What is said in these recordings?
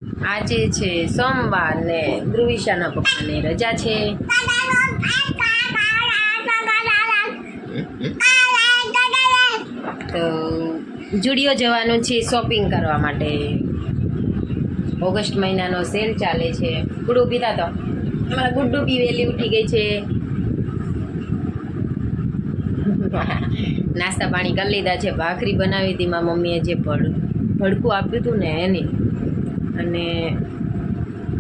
આજે છે સોમવાર ને ધ્રુવિશાના પપ્પાને રજા છે. તો જુડિયો જવાનું છે શોપિંગ કરવા માટે. ઓગસ્ટ મહિનાનો સેલ ચાલે છે. ગુડ્ડુ પીતા તો અમારા ગુડ્ડુ બી વહેલી ઉઠી ગઈ છે. નાસ્તા પાણી કરી લીધા છે. ભાખરી બનાવી હતી મારા મમ્મીએ જે ભડકું આપ્યું હતું ને એની. અને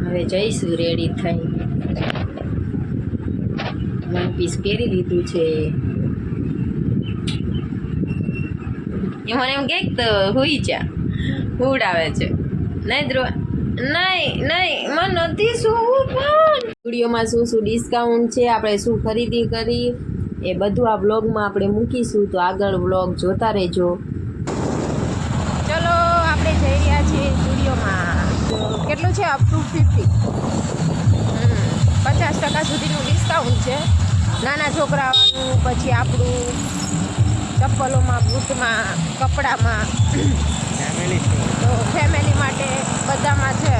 હવે જઈશું રેડી થઈ. વન પીસ પહેરી લીધું છે. એ મને એમ કે હુઈ જા ઉડાવે છે. નહીં ધ્રુવ નહીં મને નથી શું. પણ સ્ટુડિયોમાં શું શું ડિસ્કાઉન્ટ છે, આપણે શું ખરીદી કરી, એ બધું આ બ્લોગમાં આપણે મૂકીશું. તો આગળ બ્લોગ જોતા રહેજો. ચલો આપણે જઈ રહ્યા છીએ સ્ટુડિયોમાં. કેટલું છે? અપ ટુ 50, 50% સુધીનું ડિસ્કાઉન્ટ છે. નાના છોકરાઓનું, પછી આપણું ચપ્પલોમાં, બૂટમાં, કપડામાં, તો ફેમિલી માટે બધામાં છે.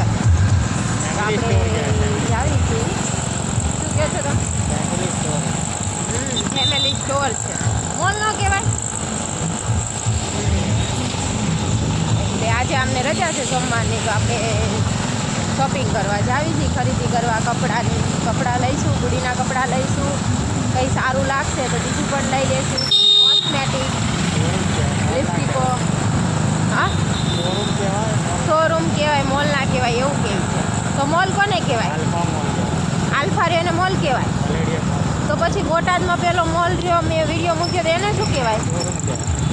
આપણે આવીશું. શું કહો છો તમે? ફેમિલી સ્ટોર છે, મોલ ન કહેવાય. એટલે આજે અમને રજા છે સોમવારની, તો આપણે શોપિંગ કરવા જાવી છીએ, ખરીદી કરવા કપડાં લઈશું, ગુડીના કપડાં લઈશું. કંઈ સારું લાગશે તો બીજું પણ લઈ લઈશું. કોસ્મેટિક, લિપસ્ટિકો. હા, શોરૂમ કહેવાય, મોલ ના કહેવાય એવું કેવું છે. તો મોલ કોને કહેવાય? આલ્ફા રહ્યો મોલ કહેવાય. તો પછી બોટાદમાં પેલો મોલ રહ્યો, મેં વિડીયો મૂક્યો તો એને શું કહેવાય?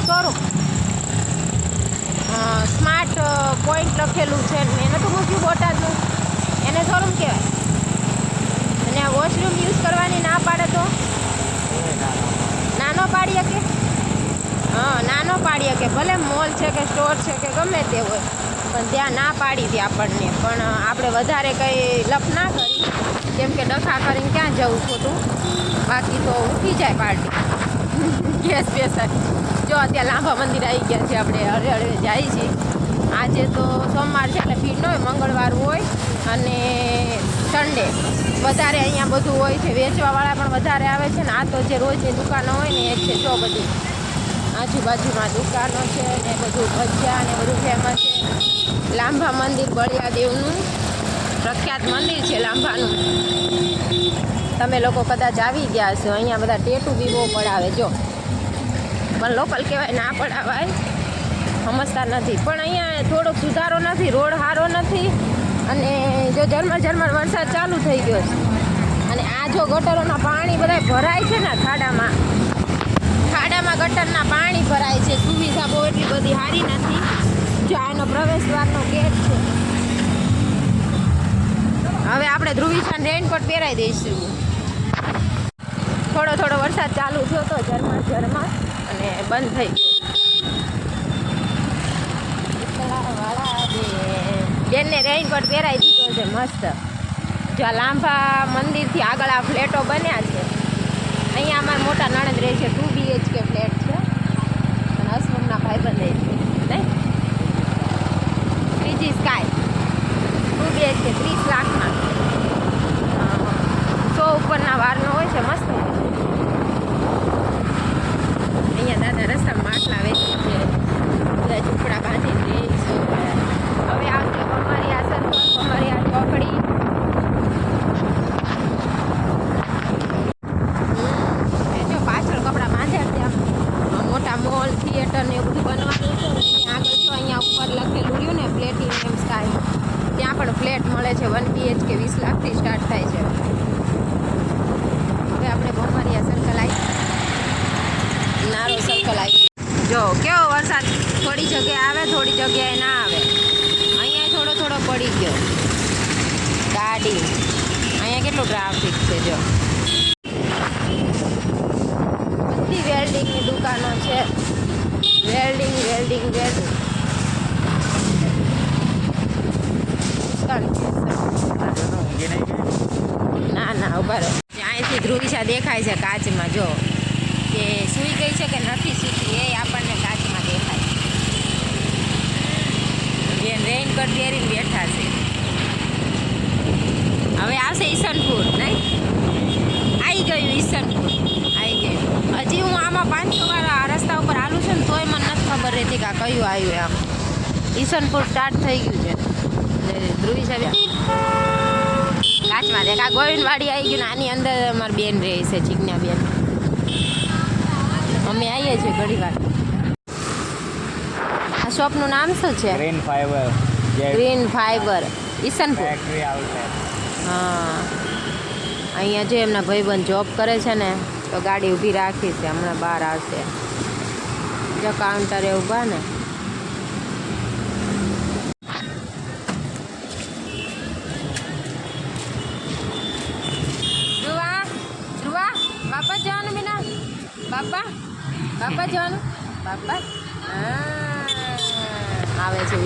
શોરૂમ. સ્માર્ટ પોઈન્ટ લખેલું છે, મેં નહોતું મૂક્યું બોટાદનું, એને શોરૂમ કહેવાય. અને આ વોશરૂમ યુઝ કરવાની ના પાડે તો નાનો પાડીએ કે? હા, નાનો પાડીએ કે ભલે મોલ છે કે સ્ટોર છે કે ગમે તે હોય, પણ ત્યાં ના પાડી હતી આપણને. પણ આપણે વધારે કંઈ લપ ના કરી, કેમ કે ડખા કરીને ક્યાં જવું ખોટું. બાકી તો ઉઠી જાય પાર્ટી. ગેસ બેસાડી જો અત્યારે લાંબા મંદિર આવી ગયા છે. આપણે હળવે હળવે જાય છીએ. આજે તો સોમવાર છે એટલે ભીડ ન હોય, મંગળવાર હોય અને સન્ડે વધારે અહીંયા બધું હોય છે. વેચવાવાળા પણ વધારે આવે છે ને. આ તો જે રોજની દુકાનો હોય ને એ જ છે. જો બધી આજુબાજુમાં દુકાનો છે ને બધું ભજીયા ને બધું ફેમસ છે. લાંબા મંદિર બળિયાદેવનું પ્રખ્યાત મંદિર છે લાંબાનું. તમે લોકો કદાચ આવી ગયા છો. અહીંયા બધા ટેટુ બી બહુ પડાવે જો, પણ લોકલ કહેવાય ના પડાવાય, સમજતા નથી. પણ અહીંયા થોડોક સુધારો નથી, રોડ સારો નથી. અને જો ઝરમર વરસાદ ચાલુ થઈ ગયો છે. અને આ જો ગટરોના પાણી બધા ભરાય છે ને, ખાડામાં ગટરના પાણી ભરાય છે. સુવિધા બહુ એટલી બધી સારી નથી. જો આનો પ્રવેશ દ્વારનો ગેટ છે. હવે આપણે ધ્રુવિશાન રેઇનકોટ પહેરાવી દઈશું. થોડો વરસાદ ચાલુ થયો તો ઝરમર અને બંધ થઈ ગયો. બેનને રેઇનકોટ પહેરાવી દીધો છે મસ્ત. જો આ લાંબા મંદિરથી આગળ આ ફ્લેટો બન્યા છે. અહીંયા અમારા મોટા નણંદ રહે છે. 2 BHK ફ્લેટ છે. અને હસમુખના ભાઈબંધ રહે છે નહીં. ત્રીજી સ્કાય 2 BHK 30 લાખમાં. 100 ઉપરના વારનો હોય છે. મસ્ત હોય છે. અહીંયા દાદા રસ્તામાં માટલા વેચે છે. બધા ઝૂંપડા બાંધીને રહે છે. હવે આવશે કમરિયા સર્કલ, કમરિયા ચોકડી. જો પાછળ કપડા બાંધ્યા ત્યાં મોટા મોલ, થિયેટર ને એવું બધું બનવાનું છે. આગળ જો અહીંયા ઉપર લખેલું રહ્યું ને પ્લેટિનિયમ સ્કાય, ત્યાં પણ ફ્લેટ મળે છે. 1 BHK 20 લાખથી સ્ટાર્ટ થાય છે. હવે આપણે કમરિયા સર્કલ આવી, નારો સર્કલ આવી. જો કેવો વરસાદ થોડી જગ્યાએ આવે, થોડી જગ્યાએ ના આવે. અહીંયા થોડો પડી ગયો. ગાડી અહીંયા કેટલું ટ્રાફિક છે. જો બધી વેલ્ડિંગની દુકાનો છે. વેલ્ડિંગ ના ઉભા રહો. અહીંથી ધ્રુવિશા દેખાય છે કાચમાં. જો કે સૂઈ ગઈ છે કે નથી સૂતી એ આપણને કાચમાં દેખાય. રેઇનકોટ પહેરીને બેઠા છે. આ કયું આવ્યું આમ ઈસનપુર સ્ટાર્ટ થઈ ગયું છે. ધ્રુવી સાહેબ કાચમાં દેખ આ ગોવિંદવાડી આવી ગયું ને આની અંદર અમારી બેન રહે છે ચીકના બેન. અમે આવીએ છીએ ઘણી વાર. આ શોપનું નામ શું છે? Green fibre Isanpur. હા અહીંયા જે એમના ભાઈબંધ જોબ કરે છે ને તો ગાડી ઊભી રાખી છે, હમણાં બહાર આવશે. જો કાઉન્ટરે ઊભા ને. ધ્રુવા બાપા જવાનું બેના, બાપા જવાનું, બાપા આવે છે.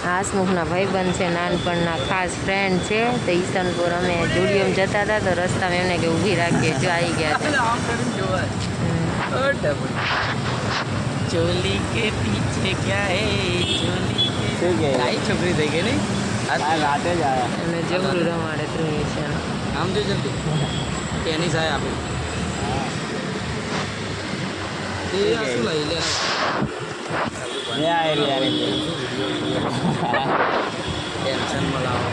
હાસમુખના ભાઈબંધ છે, નાનપણના ખાસ ફ્રેન્ડ છે. તો ઈસનપુર અમે જુડિયોમાં જતા હતા તો રસ્તામાં એમને કે ઊભી રાખીએ. જો આવી ગયા છે. ચોલી કે પીછે ક્યાં હે ચોલી કે આઈ છોકરી થઈ ગઈ નહીં રાતે જ આયા અને જબરું રમાડે ધ્રુવી છે. આમ જો જલ્દી ટેનિસ આયા આપણે તે શું લઈ લે ટેન્શન મળાવો.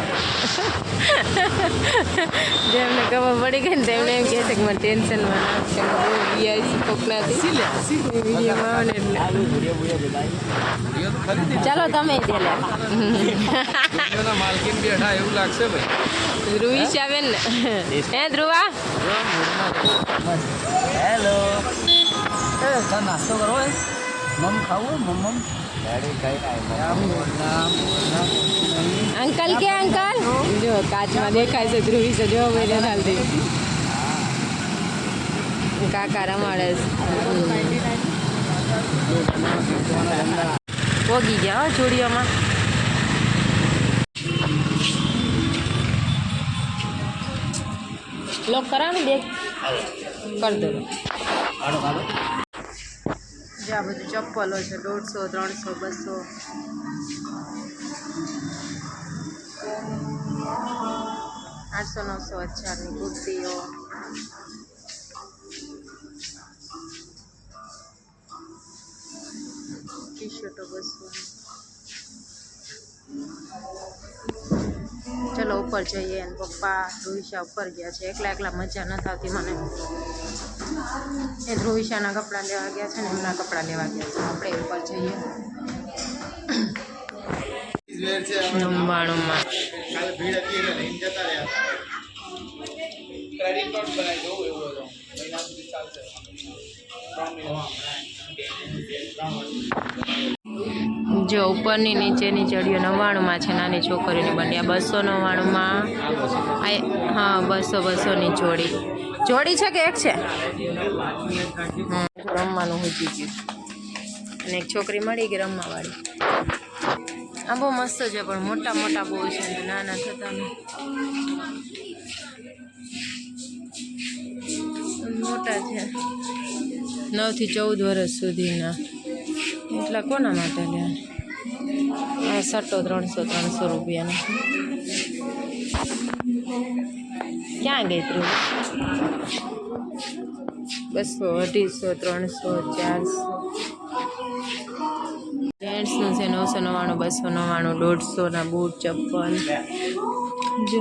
જેમને ખબર પડી ગઈ ને તેમને એમ કહે છે કે મને ટેન્શનમાં ચાલો તમે માલકીન બેઠા એવું લાગશે ભાઈ. ધ્રુવી બેન ને હે ધ્રુવા હેલો નાસ્તો કરો મમ ખાવું મમ અંકલ કે અંકલ જો કાચમાં દેખાય છે ધ્રુવી છે. જો મેં હાલતી કાકા રમાડે પોગી ગયા જોડીઓમાં. લોક કરાવી દે કરી દો. જે આ બધું ચપ્પલો છે 150, 300, 200, 800, 900, 1000ની કુર્તીઓ. ટી શર્ટો 200. ચલો ઉપર જઈએ. અને પપ્પા ધ્રુવિશા ઉપર ગયા છે. એકલા મજા નથી આવતી મને. એ ધ્રુવિશાના કપડાં લેવા ગયા છે ને એમના કપડાં લેવા ગયા છે. આપણે ઉપર જઈએ. જમવાણુંમાં જો ઉપરની નીચેની ચડીઓ 99માં છે. નાની છોકરીની બંને 299માં. હા 200ની જોડી છે કે એક છે? રમવાનું હજી ગયું અને એક છોકરી મળી ગઈ રમવાવાળી. આ બહુ મસ્ત છે પણ મોટા મોટા બહુ છે ને નાના થતા મોટા છે. 9 થી 14 વર્ષ સુધીના. એટલા કોના માટે લે? આ સટ્ટો 300 રૂપિયાનો. ક્યાં ગઈ તું? 200, 250, 300, 400. જેન્ટ્સનું છે 999, 299, 150ના બૂટ ચપ્પલ. જો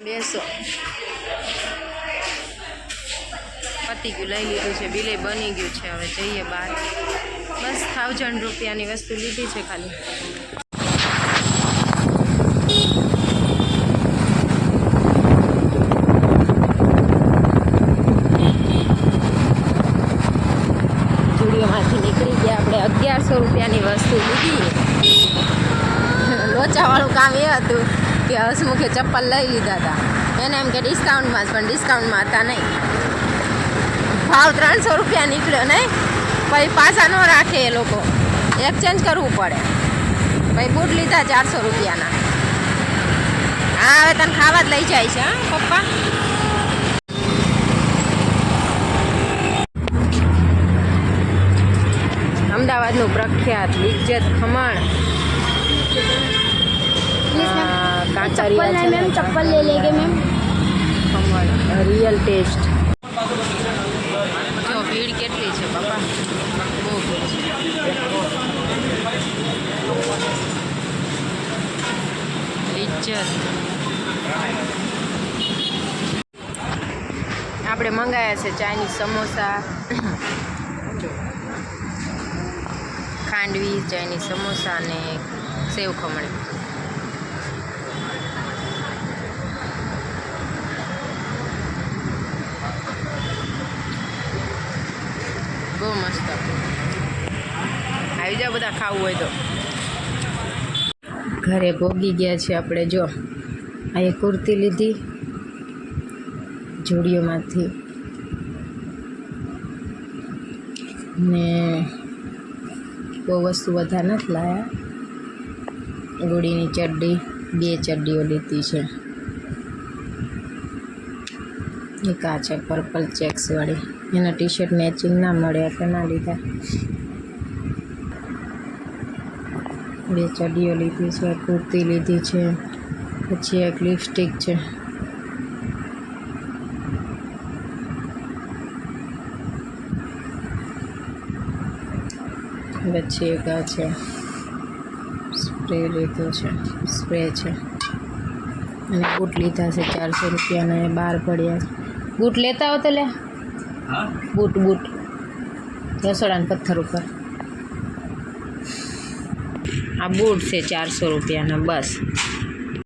200 પતી ગયું. લઈ લીધું છે. બિલે બની ગયું છે. હવે જઈએ બહાર. બસ 1000 રૂપિયાની વસ્તુ લીધી છે ખાલી. જુડીઓમાંથી નીકળી ગયા આપણે. 1100 રૂપિયાની વસ્તુ લીધી. લોચાવાળું કામ એ હતું કે હસમુખે ચપ્પલ લઈ લીધા હતા. એને એમ કે ડિસ્કાઉન્ટમાં જ, પણ ડિસ્કાઉન્ટમાં હતા નહીં. ભાવ 300 રૂપિયા નીકળ્યો નહીં. પછી પાછા ન રાખે એ લોકો, એક્સચેન્જ કરવું પડે. પછી બૂટ લીધા 400 રૂપિયાના. હા હવે તને ખાવા જ લઈ જાય છે. હા પપ્પા અમદાવાદનું પ્રખ્યાત લિજ્જત ખમણ. કાંકરિયા चप्पल ले लेंगे मैम. Khaman real test. આપણે મંગાયા છે ચાઇનીઝ સમોસા, ખાંડવી, ચાઇનીઝ સમોસા અને સેવ ખમણ. બહુ મસ્ત. આવી જાઓ બધા ખાવું હોય તો. ઘરે ભોગી ગયા છે આપણે. જો આ એક કુર્તી લીધી જોડીઓમાંથી ને બહુ વસ્તુ વધારે નથી લાયા. ગોળીની ચડ્ડી, 2 ચડ્ડીઓ લીધી છે. એક આ છે પર્પલ ચેક્સવાળી, એના ટી શર્ટ મેચિંગ ના મળે એટલે ના લીધા. 2 ચડ્ડીઓ લીધી છે, કુર્તી લીધી છે, પછી એક લિપસ્ટિક છે. પછી એક આ છે સ્પ્રે લીધો છે, સ્પ્રે છે. અને બૂટ લીધા છે 400 રૂપિયાના, એ 12 પડ્યા છે. બૂટ લેતા હો તો લે. બૂટ રસોડાના પથ્થર ઉપર. આ બૂટ છે 400 રૂપિયાના બસ.